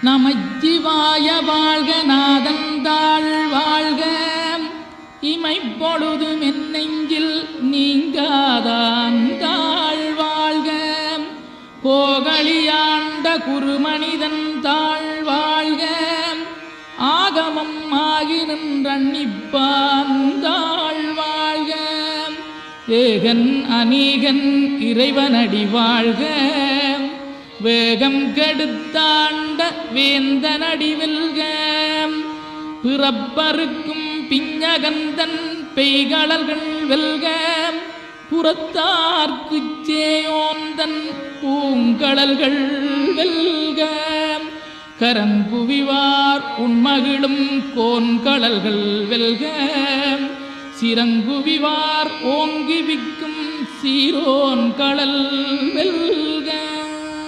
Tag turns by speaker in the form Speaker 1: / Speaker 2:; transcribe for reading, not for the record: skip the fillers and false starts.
Speaker 1: நமச்சிவாய வாழ்க நாதந்தாள் வாழ்க இமைப்பொழுது மென்னெஞ்சில் நீங்காதாந்தாள் வாழ்க கோகலியாண்ட குருமனிதன் தாழ் வாழ்க ஆகமம் ஆகி நின்றன்னிப்பாந்தாள் வாழ்க ஏகன் அநீகன் இறைவனடி வாழ்க வேகம் கெடுத்தாண்ட வேந்தனடி வெல்க பிறப்பருக்கும் பிஞகந்தன் பெய்களர்கள் வெல்க புறத்தார்க்குச் சேயோந்தன் பூங்கடல்கள் வெல்க கரங்குவிவார் உண்மகிழும் கோன்கடல்கள் வெல்க சிறங்குவிவார் ஓங்கி விக்கும் சீரோன் கடல் வெல்க.